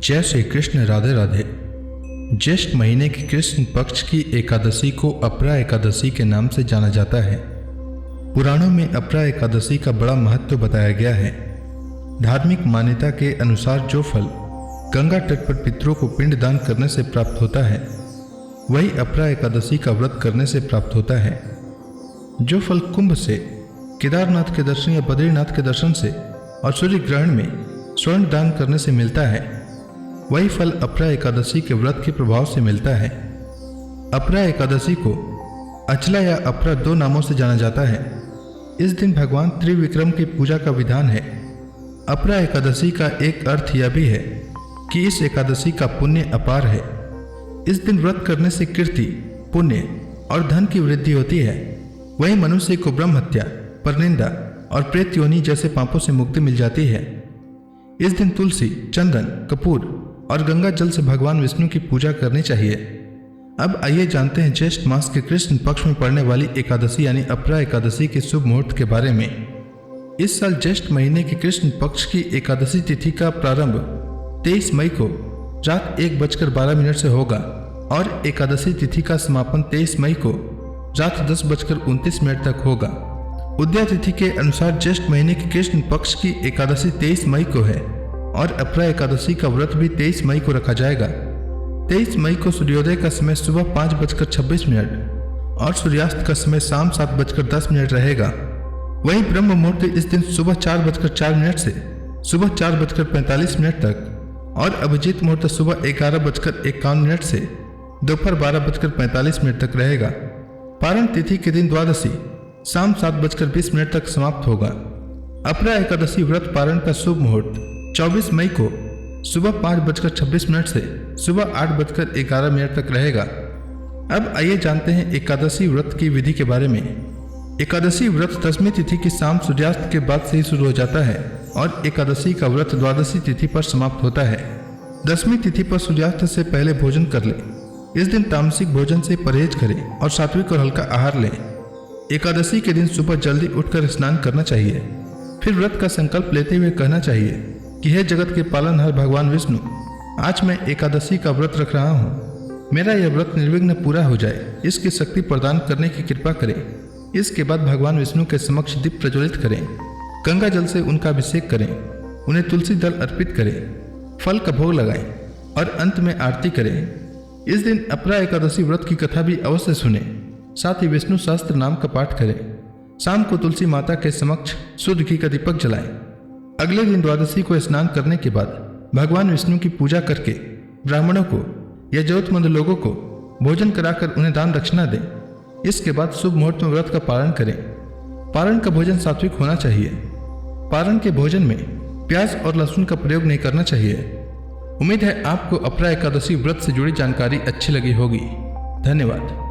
जय श्री कृष्ण। राधे राधे। ज्येष्ठ महीने की कृष्ण पक्ष की एकादशी को अपरा एकादशी के नाम से जाना जाता है। पुराणों में अपरा एकादशी का बड़ा महत्व बताया गया है। धार्मिक मान्यता के अनुसार जो फल गंगा तट पर पितरों को पिंड दान करने से प्राप्त होता है, वही अपरा एकादशी का व्रत करने से प्राप्त होता है। जो फल कुंभ से, केदारनाथ के दर्शन या बद्रीनाथ के दर्शन से और सूर्य ग्रहण में स्वर्ण दान करने से मिलता है, वही फल अपरा एकादशी के व्रत के प्रभाव से मिलता है। अपरा एकादशी को अचला या अपरा दो नामों से जाना जाता है। इस दिन भगवान त्रिविक्रम की पूजा का विधान है। अपरा एकादशी का एक अर्थ यह भी है कि इस एकादशी का पुण्य अपार है। इस दिन व्रत करने से कीर्ति, पुण्य और धन की वृद्धि होती है। वही मनुष्य को ब्रह्म हत्या, परनिंदा और प्रेत योनि जैसे पापों से मुक्ति मिल जाती है। इस दिन तुलसी, चंदन, कपूर और गंगा जल से भगवान विष्णु की पूजा करनी चाहिए। अब आइए जानते हैं ज्येष्ठ मास के कृष्ण पक्ष में पड़ने वाली एकादशी यानी अपरा एकादशी के शुभ मुहूर्त के बारे में। इस साल ज्येष्ठ महीने की कृष्ण पक्ष की एकादशी तिथि का प्रारंभ 23 मई को रात 1:12 से होगा और एकादशी तिथि का समापन 23 मई को रात 10:29 तक होगा। उदया तिथि के अनुसार ज्येष्ठ महीने की कृष्ण पक्ष की एकादशी 23 मई को है और अपरा एकादशी का व्रत भी 23 मई को रखा जाएगा। 23 मई को सूर्योदय का समय सुबह 5:26 और सूर्यास्त का समय शाम 7:10 रहेगा। वहीं ब्रह्म मुहूर्त इस दिन सुबह 4:04 से सुबह 4:45 तक और अभिजीत मुहूर्त सुबह 11:51 से दोपहर 12:45 तक रहेगा। पारण तिथि के दिन द्वादशी शाम 7:20 तक समाप्त होगा। अपरा एकादशी व्रत पारण का शुभ मुहूर्त 24 मई को सुबह 5:26 से सुबह 8:11 तक रहेगा। अब आइए जानते हैं एकादशी व्रत की विधि के बारे में। एकादशी व्रत दशमी तिथि की शाम सूर्यास्त के बाद से ही शुरू हो जाता है और एकादशी का व्रत द्वादशी तिथि पर समाप्त होता है। दशमी तिथि पर सूर्यास्त से पहले भोजन कर लें। इस दिन तामसिक भोजन से परहेज करें और सात्विक और हल्का आहार लें। एकादशी के दिन सुबह जल्दी उठकर स्नान करना चाहिए। फिर व्रत का संकल्प लेते हुए कहना चाहिए कि हे जगत के पालनहार भगवान विष्णु, आज मैं एकादशी का व्रत रख रहा हूँ। मेरा यह व्रत निर्विघ्न पूरा हो जाए, इसकी शक्ति प्रदान करने की कृपा करें। इसके बाद भगवान विष्णु के समक्ष दीप प्रज्वलित करें, गंगा जल से उनका अभिषेक करें, उन्हें तुलसी दल अर्पित करें, फल का भोग लगाएं और अंत में आरती करें। इस दिन अपरा एकादशी व्रत की कथा भी अवश्य सुने। साथ ही विष्णु सहस्त्र नाम का पाठ करें। शाम को तुलसी माता के समक्ष शुद्ध घी का दीपक जलाएं। अगले दिन द्वादशी को स्नान करने के बाद भगवान विष्णु की पूजा करके ब्राह्मणों को या जरूरतमंद लोगों को भोजन कराकर उन्हें दान दक्षिणा दें। इसके बाद शुभ मुहूर्त में व्रत का पारण करें। पारण का भोजन सात्विक होना चाहिए। पारण के भोजन में प्याज और लहसुन का प्रयोग नहीं करना चाहिए। उम्मीद है आपको अपरा एकादशी व्रत से जुड़ी जानकारी अच्छी लगी होगी। धन्यवाद।